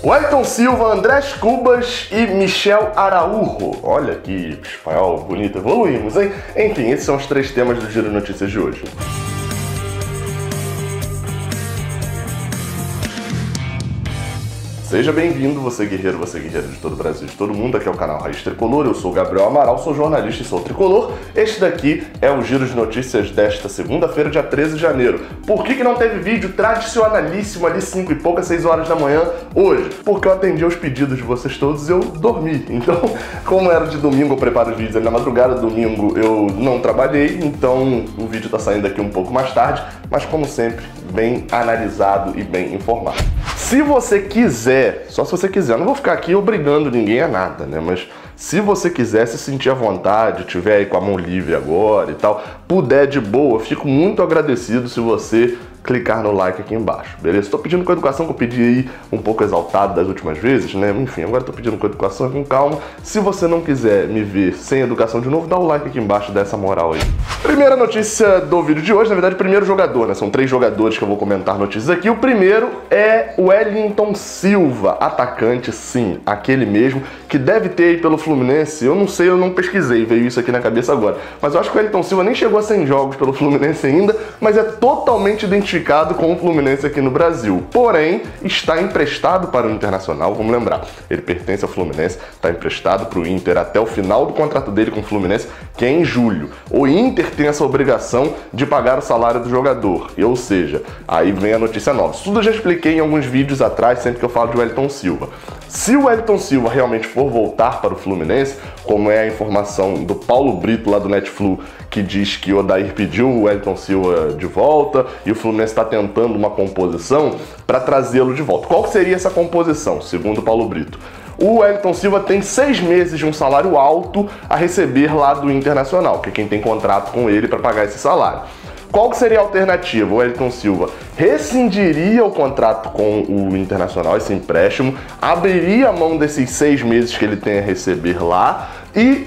Wellington Silva, Andrés Cubas e Michel Araújo. Olha que espanhol bonito, evoluímos, hein? Enfim, esses são os três temas do Giro de Notícias de hoje. Seja bem-vindo, você guerreira de todo o Brasil, de todo mundo. Aqui é o canal Raiz Tricolor, eu sou o Gabriel Amaral, sou jornalista e sou tricolor. Este daqui é o Giro de Notícias desta segunda-feira, dia 13 de janeiro. Por que não teve vídeo tradicionalíssimo ali 5 e poucas, 6 horas da manhã hoje? Porque eu atendi aos pedidos de vocês todos e eu dormi. Então, como era de domingo, eu preparo os vídeos ali na madrugada, domingo eu não trabalhei, então o vídeo tá saindo aqui um pouco mais tarde, mas como sempre, bem analisado e bem informado. Se você quiser, só se você quiser, eu não vou ficar aqui obrigando ninguém a nada, né? Mas se você quiser se sentir à vontade, tiver aí com a mão livre agora e tal, puder de boa, fico muito agradecido se você clicar no like aqui embaixo, beleza? Tô pedindo com educação, que eu pedi aí um pouco exaltado das últimas vezes, né? Enfim, agora tô pedindo com educação e com calma. Se você não quiser me ver sem educação de novo, dá o like aqui embaixo, dá essa moral aí. Primeira notícia do vídeo de hoje, na verdade, o primeiro jogador, né? São 3 jogadores que eu vou comentar notícias aqui. O primeiro é o Wellington Silva, atacante, sim, aquele mesmo, que deve ter aí pelo Fluminense, eu não sei, eu não pesquisei, veio isso aqui na cabeça agora. Mas eu acho que o Wellington Silva nem chegou a 100 jogos pelo Fluminense ainda, mas é totalmente identificado com o Fluminense aqui no Brasil. Porém, está emprestado para o Internacional, vamos lembrar, ele pertence ao Fluminense, está emprestado para o Inter até o final do contrato dele com o Fluminense, que é em julho. O Inter tem essa obrigação de pagar o salário do jogador, ou seja, aí vem a notícia nova. Isso tudo eu já expliquei em alguns vídeos atrás, sempre que eu falo de Wellington Silva. Se o Wellington Silva realmente for voltar para o Fluminense, como é a informação do Paulo Brito lá do Netflu, que diz que o Odair pediu o Wellington Silva de volta e o Fluminense está tentando uma composição para trazê-lo de volta. Qual seria essa composição, segundo o Paulo Brito? O Wellington Silva tem 6 meses de um salário alto a receber lá do Internacional, que é quem tem contrato com ele para pagar esse salário. Qual que seria a alternativa? O Wellington Silva rescindiria o contrato com o Internacional, esse empréstimo, abriria a mão desses 6 meses que ele tem a receber lá e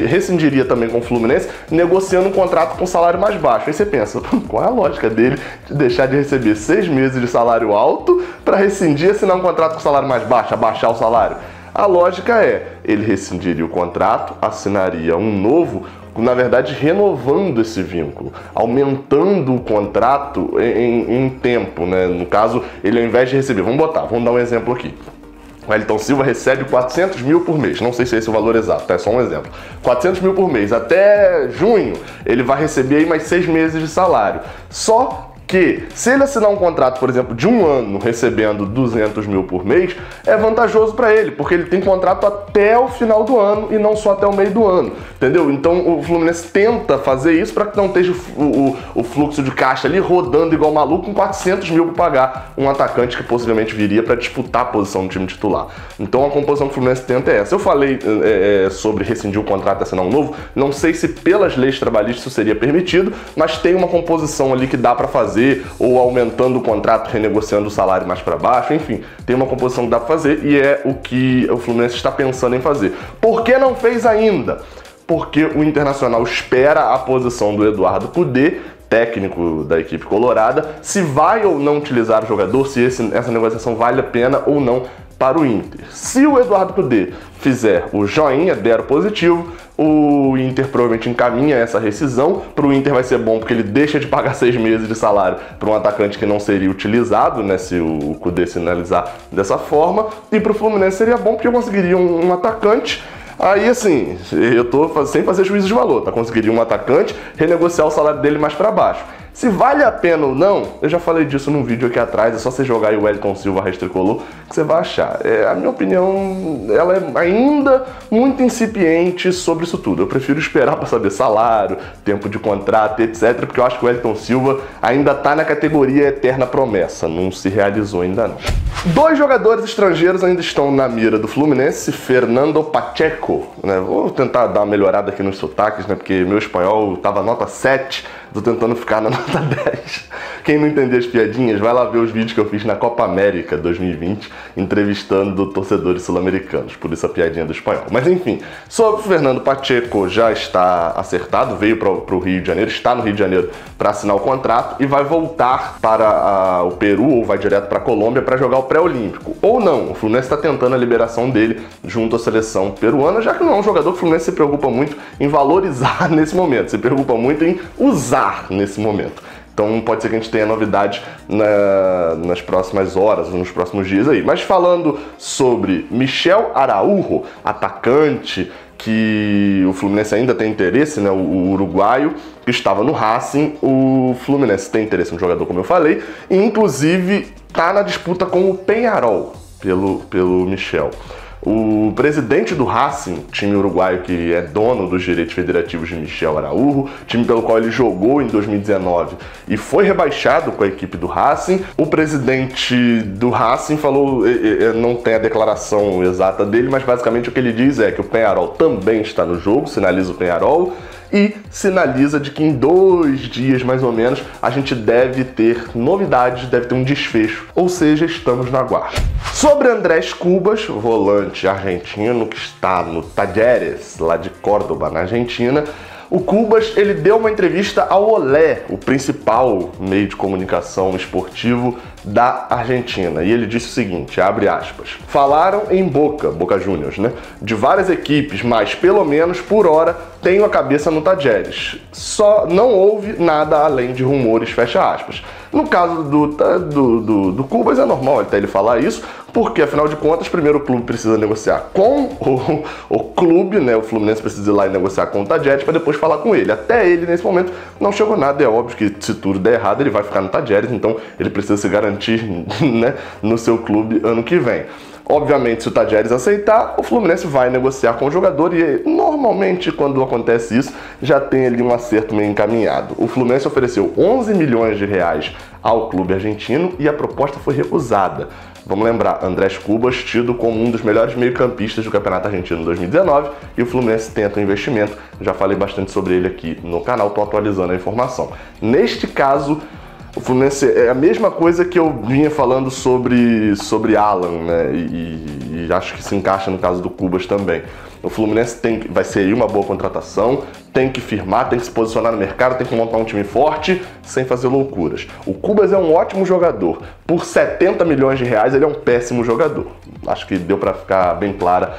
rescindiria também com o Fluminense, negociando um contrato com salário mais baixo. Aí você pensa, qual é a lógica dele de deixar de receber 6 meses de salário alto para rescindir e assinar um contrato com salário mais baixo, abaixar o salário? A lógica é, ele rescindiria o contrato, assinaria um novo, na verdade renovando esse vínculo, aumentando o contrato em tempo, né? No caso, ele ao invés de receber, vamos dar um exemplo aqui. O Wellington Silva recebe 400 mil por mês, não sei se é esse o valor exato, é só um exemplo. 400 mil por mês, até junho ele vai receber aí mais 6 meses de salário. Só que, se ele assinar um contrato, por exemplo, de 1 ano recebendo 200 mil por mês, é vantajoso para ele, porque ele tem contrato até o final do ano e não só até o meio do ano, entendeu? Então o Fluminense tenta fazer isso para que não esteja o fluxo de caixa ali rodando igual maluco com 400 mil para pagar um atacante que possivelmente viria para disputar a posição do time titular. Então a composição que o Fluminense tenta é essa. Eu falei sobre rescindir o contrato e assinar um novo, não sei se pelas leis trabalhistas isso seria permitido, mas tem uma composição ali que dá para fazer, ou aumentando o contrato, renegociando o salário mais para baixo, enfim, tem uma composição que dá para fazer e é o que o Fluminense está pensando em fazer. Por que não fez ainda? Porque o Internacional espera a posição do Eduardo Cudê, técnico da equipe colorada, se vai ou não utilizar o jogador, se essa negociação vale a pena ou não para o Inter. Se o Eduardo Cudê fizer o joinha, der o positivo, o Inter provavelmente encaminha essa rescisão. Para o Inter vai ser bom porque ele deixa de pagar 6 meses de salário para um atacante que não seria utilizado, né, se o Cudê sinalizar dessa forma. E para o Fluminense seria bom porque conseguiria um atacante. Aí assim, eu tô sem fazer juízo de valor, tá? Conseguiria um atacante, renegociar o salário dele mais para baixo. Se vale a pena ou não, eu já falei disso num vídeo aqui atrás, é só você jogar aí o Wellington Silva Raiz Tricolor que você vai achar. A minha opinião, ela é ainda muito incipiente sobre isso tudo. Eu prefiro esperar para saber salário, tempo de contrato, etc, porque eu acho que o Wellington Silva ainda tá na categoria eterna promessa, não se realizou ainda não. 2 jogadores estrangeiros ainda estão na mira do Fluminense, Fernando Pacheco, né? Vou tentar dar uma melhorada aqui nos sotaques, né? Porque meu espanhol tava nota 7 tô tentando ficar na nota 10. Quem não entender as piadinhas, vai lá ver os vídeos que eu fiz na Copa América 2020, entrevistando torcedores sul-americanos, por isso a piadinha do espanhol. Mas enfim, sobre o Fernando Pacheco, já está acertado, veio para o Rio de Janeiro, está no Rio de Janeiro para assinar o contrato e vai voltar para o Peru ou vai direto para a Colômbia para jogar o pré-olímpico. Ou não, o Fluminense está tentando a liberação dele junto à seleção peruana, já que não é um jogador que o Fluminense se preocupa muito em valorizar nesse momento, se preocupa muito em usar nesse momento. Então pode ser que a gente tenha novidades nas próximas horas, nos próximos dias aí. Mas falando sobre Michel Araújo, atacante, que o Fluminense ainda tem interesse, né? O uruguaio, que estava no Racing, o Fluminense tem interesse no jogador, como eu falei, e inclusive está na disputa com o Peñarol pelo Michel. O presidente do Racing, time uruguaio que é dono dos direitos federativos de Michel Araújo, time pelo qual ele jogou em 2019 e foi rebaixado com a equipe do Racing. O presidente do Racing falou, não tem a declaração exata dele, mas basicamente o que ele diz é que o Peñarol também está no jogo, sinaliza o Peñarol, e sinaliza de que em 2 dias, mais ou menos, a gente deve ter novidades, deve ter um desfecho, ou seja, estamos no aguardo. Sobre Andrés Cubas, volante argentino que está no Talleres, lá de Córdoba, na Argentina, o Cubas, ele deu uma entrevista ao Olé, o principal meio de comunicação esportivo da Argentina, e ele disse o seguinte, abre aspas, falaram em Boca Juniors, né, de várias equipes, mas pelo menos por hora tenho a cabeça no Talleres. Só não houve nada além de rumores, fecha aspas. No caso do Cubas é normal até ele falar isso, porque afinal de contas, primeiro o clube precisa negociar com o clube, né? O Fluminense precisa ir lá e negociar com o Talleres para depois falar com ele. Até ele, nesse momento, não chegou nada. É óbvio que se tudo der errado, ele vai ficar no Talleres, então ele precisa se garantir, né, no seu clube ano que vem. Obviamente, se o Talleres aceitar, o Fluminense vai negociar com o jogador e normalmente quando acontece isso, já tem ali um acerto meio encaminhado. O Fluminense ofereceu 11 milhões de reais ao clube argentino e a proposta foi recusada. Vamos lembrar, Andrés Cubas tido como um dos melhores meio-campistas do Campeonato Argentino em 2019 e o Fluminense tenta um investimento. Já falei bastante sobre ele aqui no canal, estou atualizando a informação. Neste caso, o Fluminense é a mesma coisa que eu vinha falando sobre Alan, né? E acho que se encaixa no caso do Cubas também. O Fluminense vai ser aí uma boa contratação, tem que firmar, tem que se posicionar no mercado, tem que montar um time forte, sem fazer loucuras. O Cubas é um ótimo jogador. Por 70 milhões de reais, ele é um péssimo jogador. Acho que deu para ficar bem clara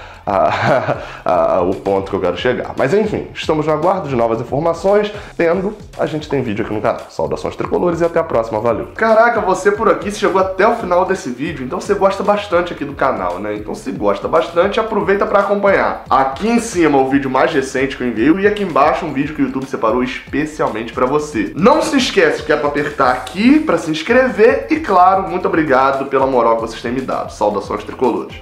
o ponto que eu quero chegar. Mas enfim, estamos no aguardo de novas informações. A gente tem vídeo aqui no canal. Saudações tricolores e até a próxima. Valeu! Caraca, você por aqui chegou até o final desse vídeo, então você gosta bastante aqui do canal, né? Então se gosta bastante, aproveita para acompanhar. Aqui em cima o vídeo mais recente que eu enviei e aqui embaixo um vídeo que o YouTube separou especialmente para você. Não se esquece que é para apertar aqui para se inscrever e claro, muito obrigado pela moral que vocês têm me dado. Saudações tricolores.